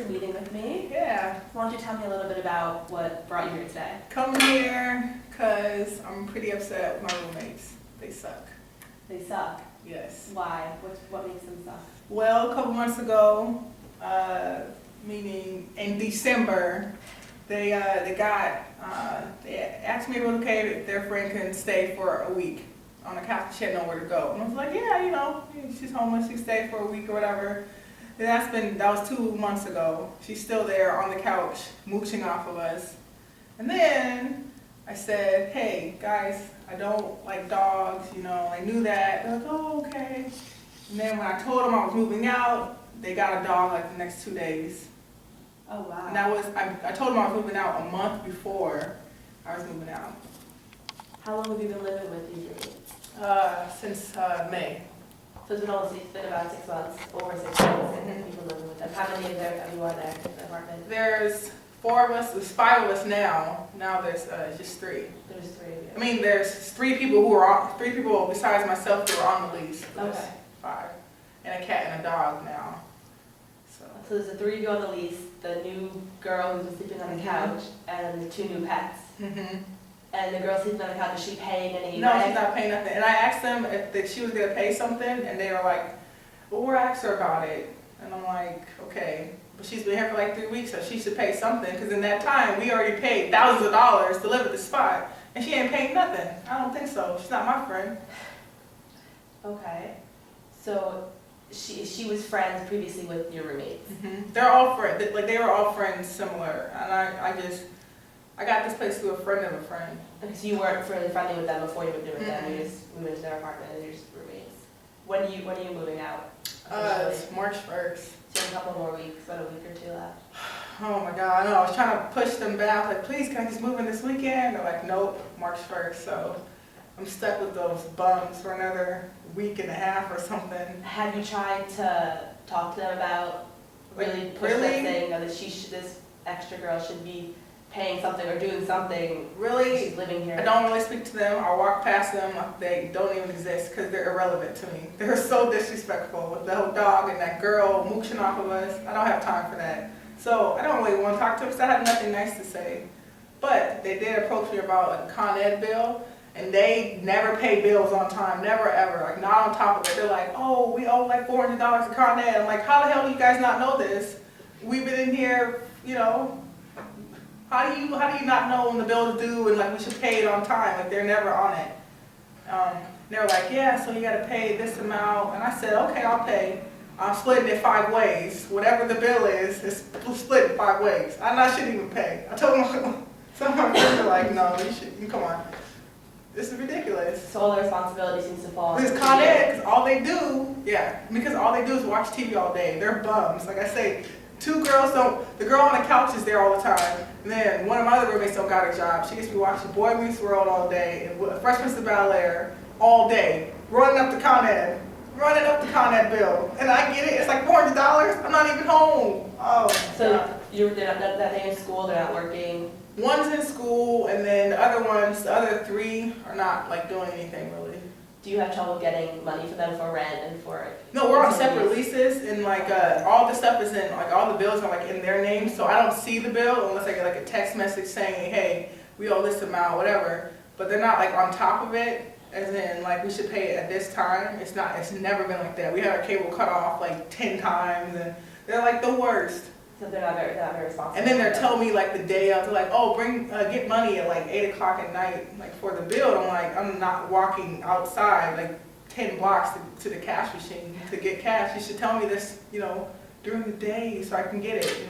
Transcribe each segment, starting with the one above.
for meeting with me. Yeah, Why don't you tell me a little bit about what brought you here today? come here because I'm pretty upset with my roommates. They suck. They suck. Yes. Why? What makes them suck? Well, a couple months ago, meaning in December, they asked me if it was okay if their friend can stay for a week on the couch. She had nowhere to go. And I was like, yeah, she's homeless. She can stay for a week or whatever. And that was 2 months ago. She's still there on the couch, mooching off of us. And then I said, hey, guys, I don't like dogs, They knew that. They're like, oh, okay. And then when I told them I was moving out, they got a dog like the next 2 days. Oh, wow. And I told them I was moving out a month before I was moving out. How long have you been living with these roommates? Since May. So it's been about 6 months, over 6 months, and you've been living with them. How many of you are there in the apartment? There's 4 of us, there's 5 of us now. Now there's just 3. There's 3 of you. I mean, there's 3 people besides myself who are on the lease. There's Okay. 5. And a cat and a dog now. So there's the 3 of you on the lease, the new girl who's been sleeping on the couch, and the 2 new pets. Mm-hmm. And the girl sleeping on the couch, is she paying any No, rent? she's not paying nothing. And I asked them if she was going to pay something, and they were like, well, we'll ask her about it. And I'm like, okay. But she's been here for like 3 weeks, so she should pay something, because in that time, we already paid thousands of dollars to live at the spot, and she ain't paying nothing. I don't think so. She's not my friend. Okay. So she was friends previously with your roommates. Mm-hmm. They're all friends. Like, they were all friends similar. And I got this place through a friend of a friend. Okay, so you weren't really friendly with them before you moved in with them. Mhm. You just moved into their apartment and you're just roommates. When are you moving out? It's March 1st. So a couple more weeks, about a week or 2 left. Oh my God, I know. I was trying to push them back. Like, please, can I just move in this weekend? They're like, nope, March 1st. So I'm stuck with those bums for another week and a half or something. Have you tried to talk to them about really push that thing that this extra girl should be paying something or doing something? Really, She's living here. I don't really speak to them. I walk past them. They don't even exist because they're irrelevant to me. They're so disrespectful with the whole dog and that girl mooching off of us. I don't have time for that. So I don't really want to talk to them because I have nothing nice to say. But they did approach me about a Con Ed bill, and they never pay bills on time, never ever, like not on top of it. They're like, oh, we owe like $400 to Con Ed. I'm like, how the hell do you guys not know this? We've been in here, How do you not know when the bill is due and like we should pay it on time? Like they're never on it. They were like, yeah, so you got to pay this amount, and I said, okay, I'll pay. I'm splitting it 5 ways. Whatever the bill is, it's split in 5 ways. I shouldn't even pay. I told them, some of my friends are like, no, you come on. This is ridiculous. So all the responsibility seems to fall on Because you. Con Ed, because all they do is watch TV all day. They're bums. Like I say, 2 girls the girl on the couch is there all the time. And then one of my other roommates don't got a job. She gets to be watching Boy Meets World all day and Fresh Prince of Bel-Air all day, running up the Con Ed bill. And I get it, it's like $400. I'm not even home. Oh, So God. they're not that day in school, they're not working. One's in school, and then the other 3 are not like doing anything really. Do you have trouble getting money for them for rent and for? No, we're on utilities? separate leases, and like all the stuff is in, like all the bills are like in their name, so I don't see the bill unless I get like a text message saying, hey, we owe this amount, whatever. But they're not like on top of it, as in like we should pay it at this time. It's never been like that. We had our cable cut off like 10 times, and they're like the worst. So they're not very responsible. And then they're telling me like the day of, they're like, oh, get money at like 8 o'clock at night, like for the bill. I'm like, I'm not walking outside like 10 blocks to the cash machine to get cash. You should tell me this, during the day so I can get it,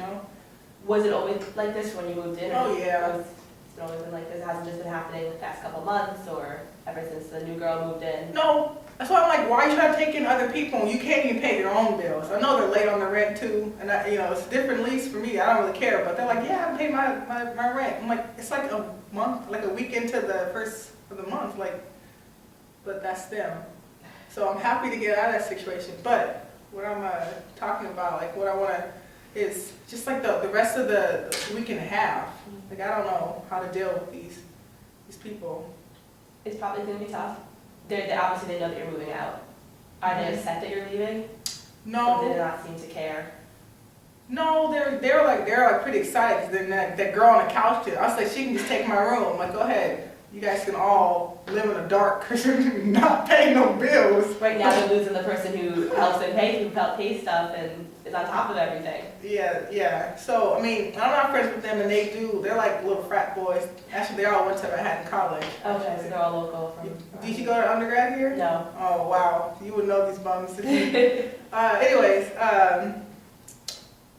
Was it always like this when you moved in? Oh, yeah. It's always been like this? It hasn't just been happening the past couple months or ever since the new girl moved in? No, that's why I'm like, why are you trying to take in other people when you can't even pay your own bills? I know they're late on the rent too, and it's a different lease for me. I don't really care, but they're like, yeah, I pay my rent. I'm like, it's like a month, like a week into the first of the month, but that's them. So I'm happy to get out of that situation. But what I'm talking about, like what I want to, is just like the rest of the week and a half. Like I don't know how to deal with these people. It's probably going to be tough. They obviously know that you're moving out. Are they upset that you're leaving? Or do they No, not seem to care? No, they're pretty excited. 'Cause then that girl on the couch, I was like, she can just take my room. I'm like, go ahead. You guys can all live in the dark because you're not paying no bills. Right now they're losing the person who helps them pay, who helps pay stuff and is on top of everything. Yeah. So, I mean, I'm not friends with them, and they're like little frat boys. Actually, they all went to Manhattan College. Okay, so they're all local from. Did you go to undergrad here? No. Oh, wow. You would know these bums. Anyways,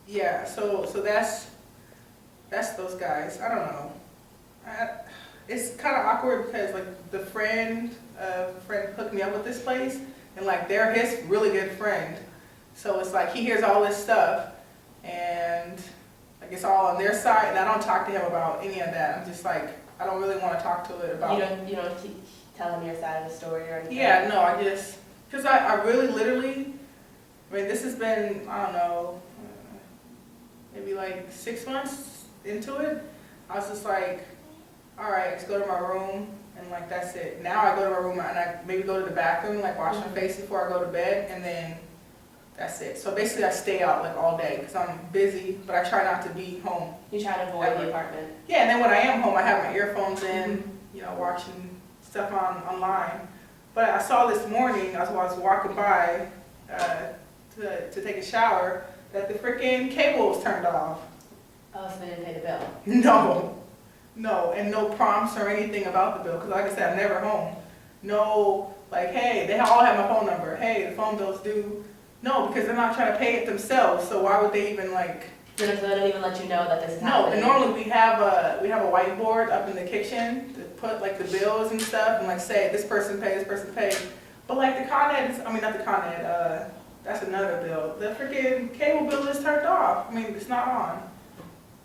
yeah, so that's those guys. I don't know. It's kind of awkward because like the friend hooked me up with this place, and like they're his really good friend. So it's like he hears all this stuff, and like it's all on their side, and I don't talk to him about any of that. I'm just like, I don't really want to talk to it about. You don't tell him your side of the story or anything. Yeah, no, because I really literally, I mean, this has been, I don't know, maybe like 6 months into it. I was just like, all right, let's go to my room, and like that's it. Now I go to my room and I maybe go to the bathroom, like wash my face before I go to bed, and then that's it. So basically I stay out like all day because I'm busy, but I try not to be home. You try to avoid the apartment. Yeah, and then when I am home, I have my earphones in, watching stuff online. But I saw this morning, as I was walking by to take a shower, that the freaking cable was turned off. Oh, so they didn't pay the bill. No, and no prompts or anything about the bill, because like I said, I'm never home. No, like, hey, they all have my phone number. Hey, the phone bill's due. No, because they're not trying to pay it themselves, so why would they even like... So they don't even let you know that this is No, happening? and normally we have a whiteboard up in the kitchen to put like the bills and stuff, and like say, this person paid, this person paid. But like the Con Ed, not the Con Ed, that's another bill. The freaking cable bill is turned off. I mean, it's not on.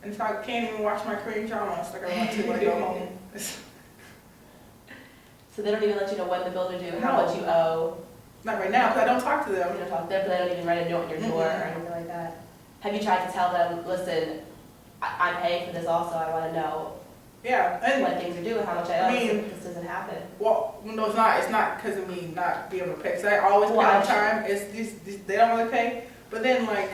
And so I can't even watch my Korean dramas like I want to when I go home. So they don't even let you know when the bills are due, how No. much you owe? Not right now, because I don't talk to You them. don't talk to them, but they don't even write a note on your door or anything like that. Have you tried to tell them, listen, I'm paying for this also, I want to know Yeah, and when things are due, how much I owe, I mean- so this doesn't happen? well, no, it's not because of me not being able to pay. Because I always pay on time. It's these they don't really pay. But then like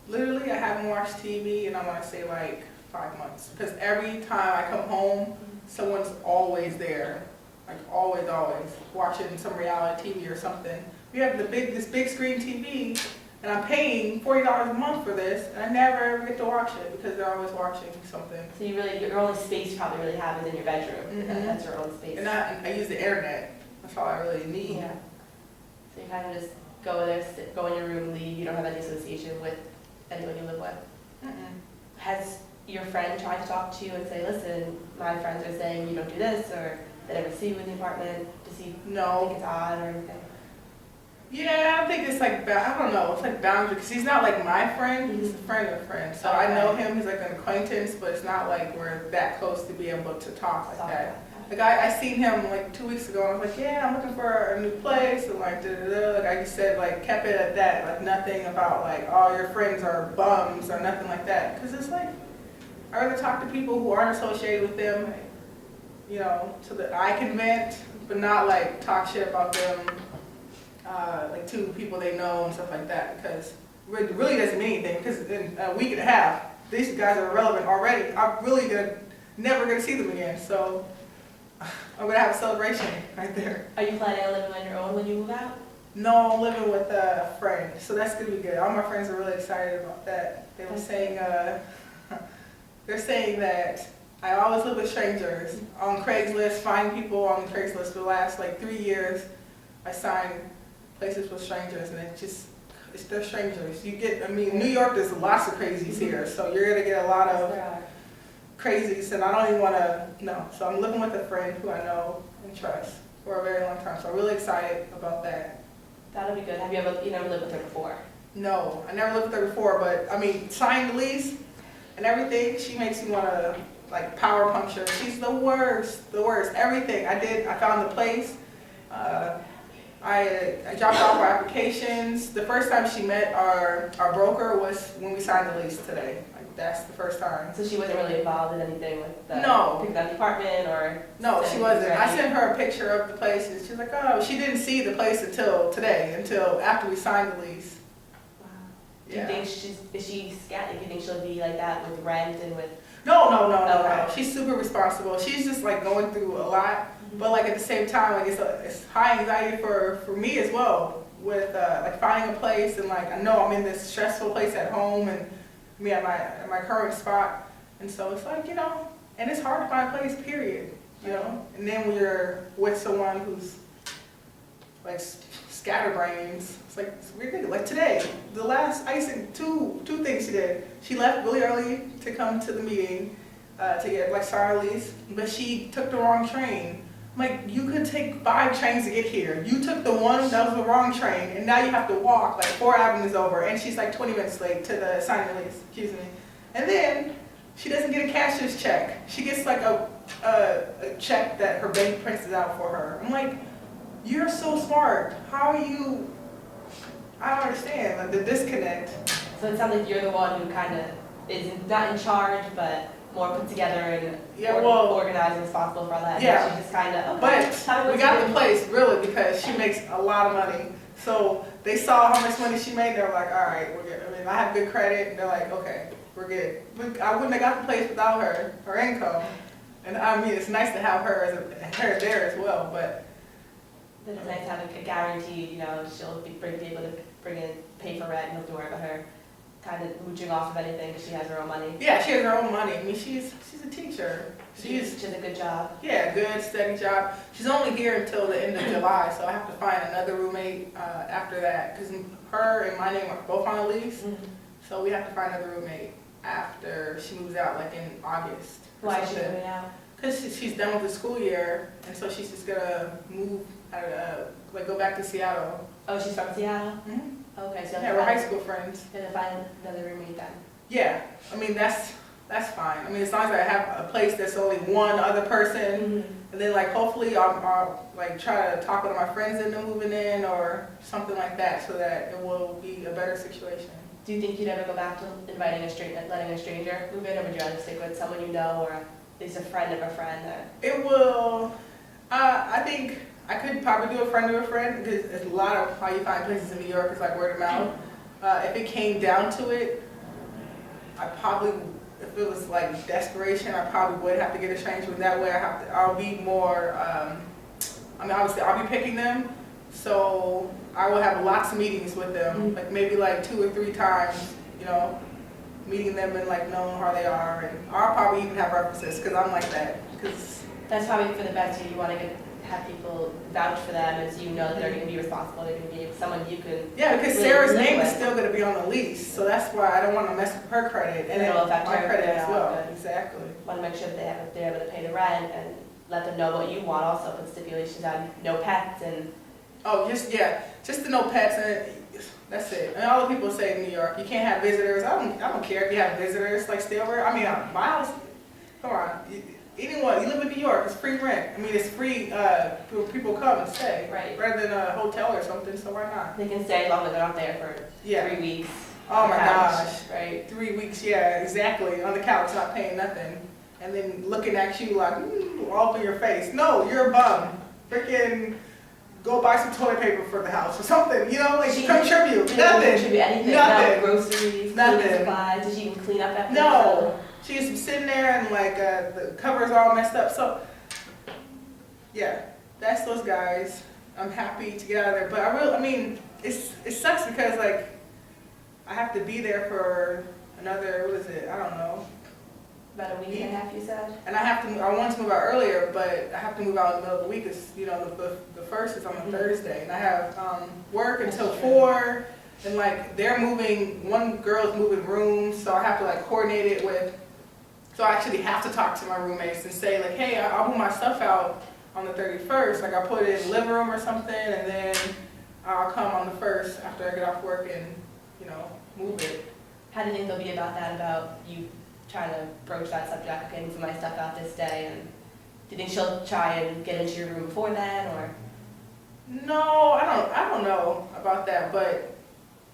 literally, I haven't watched TV in I want to say like 5 months. Because every time I come home, someone's always there, like always watching some reality TV or something. We have this big screen TV, and I'm paying $40 a month for this, and I never ever get to watch it because they're always watching something. So your only space you probably really have is in your bedroom. Mhm. That's your only space. And I use the internet. That's all I really need. Yeah. So you kind of just go there, go in your room, leave. You don't have any association with anyone you live with. Mm-mm. Has your friend tried to talk to you and say, listen, my friends are saying you don't do this, or they never see you in the apartment? Does he think No. it's odd or anything? Yeah, I think it's like, I don't know, it's like boundary, because he's not like my friend, he's a friend of a friend. So I know him, he's like an acquaintance, but it's not like we're that close to be able to talk like that. Like I seen him like 2 weeks ago, and I was like, yeah, I'm looking for a new place, and like da-da-da, like I just said, like kept it at that, like nothing about like, oh, your friends are bums or nothing like that. Because it's like, I rather talk to people who aren't associated with them, so that I can vent, but not like talk shit about them, like to people they know and stuff like that, because it really doesn't mean anything, because in a week and a half, these guys are irrelevant already. I'm really never gonna see them again, so I'm gonna have a celebration right there. Are you planning on living on your own when you move out? No, I'm living with a friend, so that's gonna be good. All my friends are really excited about that. They were saying, they're saying that I always live with strangers. On Craigslist, find people on Craigslist for the last like 3 years. I signed places with strangers, and they're strangers. New York, there's lots of crazies here, so you're gonna get a lot of There are. crazies, and I don't even wanna, no. So I'm living with a friend who I know and trust for a very long time, so I'm really excited about that. That'll be good. You never lived with her before? No, I never lived with her before, but signed the lease and everything, she makes me wanna like power puncture. She's the worst, everything. I found the place. I dropped off our applications. The first time she met our broker was when we signed the lease today. Like that's the first time. So she wasn't really involved in anything with the No. picking out the apartment or? No, she setting wasn't. things I ready? sent her a picture of the place, and she's like, oh, she didn't see the place until today, until after we signed the lease. Wow. Do you think is she scared? Do you think she'll be like that with rent and with? No. She's super responsible. She's just like going through a lot, but like at the same time, like it's high anxiety for me as well with like finding a place, and like I know I'm in this stressful place at home and me at my current spot, and so it's like, you know, and it's hard to find a place, period, you know. And then when you're with someone who's like scatterbrains, it's like it's weird. Like today, the last icing, two things she did. She left really early to come to the meeting to get like sign release, but she took the wrong train. I'm like, you could take 5 trains to get here. You took the one that was the wrong train, and now you have to walk like 4 avenues over, and she's like 20 minutes late to the sign release. Excuse me. And then she doesn't get a cashier's check. She gets like a check that her bank prints out for her. I'm like, you're so smart. How are you? I don't understand, like the disconnect. So it sounds like you're the one who kind of is not in charge, but more put together and organized and responsible for all that. Yeah. And she just kind of, But we got the place really because she makes a lot of money. So they saw how much money she made. They're like, all right, we're good. I mean, I have good credit, and they're like, okay, we're good. But I wouldn't have got the place without her income. And I mean, it's nice to have her there as well, but. But it's nice to have a guarantee, you know, she'll be able to pay for rent, and don't have to worry about her kind of mooching off of anything because she has her own money. Yeah, she has her own money. I mean, she's a teacher. She does a good job. Yeah, good, steady job. She's only here until the end of July, so I have to find another roommate after that because her and my name are both on a lease. Mm-hmm. So we have to find another roommate after she moves out, like in August. Why is she moving out? Because she's done with the school year, and so she's just gonna move, like go back to Seattle. Oh, she's from Seattle? Mm-hmm. Okay, so yeah, we're high school friends. Gonna find another roommate then? Yeah, I mean that's fine. I mean, as long as I have a place that's only one other person, and then like hopefully I'll like try to talk with my friends into moving in or something like that, so that it will be a better situation. Do you think you'd ever go back to letting a stranger move in, or would you rather stick with someone you know, or at least a friend of a friend? It will. I think I could probably do a friend of a friend because it's a lot of how you find places in New York is like word of mouth. If it came down to it, I probably, if it was like desperation, I probably would have to get a stranger. But that way, I'll be more. I mean, obviously, I'll be picking them, so I will have lots of meetings with them, like maybe like 2 or 3 times, you know, meeting them and like knowing how they are, and I'll probably even have references because I'm like that. Because that's probably for the best. You want to have people vouch for them, and so you know that they're going to be responsible. They're going to be someone you can. Yeah, because really Sarah's name is still going to be on the lease, so that's why I don't want to mess with her credit and it'll affect my credit as well. Good. Exactly. Want to make sure that they're able to pay the rent and let them know what you want. Also, put stipulations on no pets and. Oh, just the no pets, and that's it. And all the people say in New York, you can't have visitors. I don't care if you have visitors, like stay over. I mean, my house. Come on. Anyone, you live in New York, it's free rent. I mean, it's free, people come and stay. Right. Rather than a hotel or something, so why not? They can stay as long as they're not there for 3 weeks. Oh my gosh. Right. 3 weeks, yeah, exactly. On the couch, not paying nothing. And then looking at you like, all in your face. No, you're a bum. Freaking go buy some toilet paper for the house or something, you know, like contribute. Nothing. Contribute anything. Nothing. No groceries, cleaning supplies. Did she even clean up after No. She used to be sitting there and like the covers all messed up. So yeah, that's those guys. I'm happy to get out of there. But I mean, it sucks because like I have to be there for another, what is it? I don't know. About a week and a half, you said? And I wanted to move out earlier, but I have to move out in the middle of the week. It's, you know, the first is on a Thursday. And I have work until 4. And like they're moving, one girl's moving rooms, so I have to like coordinate it with. So I actually have to talk to my roommates and say like, hey, I'll move my stuff out on the 31st. Like I'll put it in the living room or something, and then I'll come on the 1st after I get off work and, you know, move it. How do you think they'll be about you trying to broach that subject, okay, move my stuff out this day? And do you think she'll try and get into your room before then, or? No, I don't know about that, but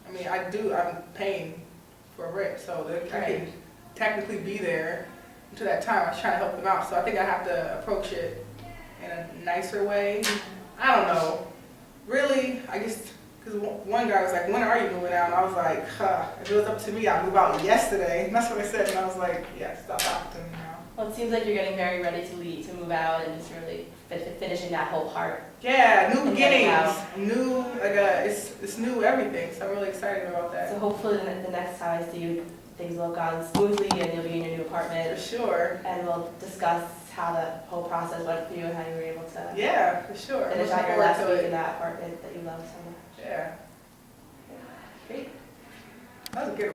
I mean, I'm paying for rent, so I can technically be there until that time. I was trying to help them out, so I think I have to approach it in a nicer way. I don't know. Really, I just, Because one guy was like, when are you moving out? And I was like, if it was up to me, I'd move out yesterday. And that's what I said. And I was like, yeah, stop talking to me now. Well, it seems like you're getting very ready to leave, to move out and just really finishing that whole part. Yeah, new And getting beginnings, out. new, it's new everything. So I'm really excited about that. So hopefully the next time I see you, things will have gone smoothly and you'll be in your new For apartment. sure. And we'll discuss how the whole process went for you and how you were able to Yeah, for sure. finish Looking out your forward last to week it. in that apartment that you love so much. Yeah, Great. that was a good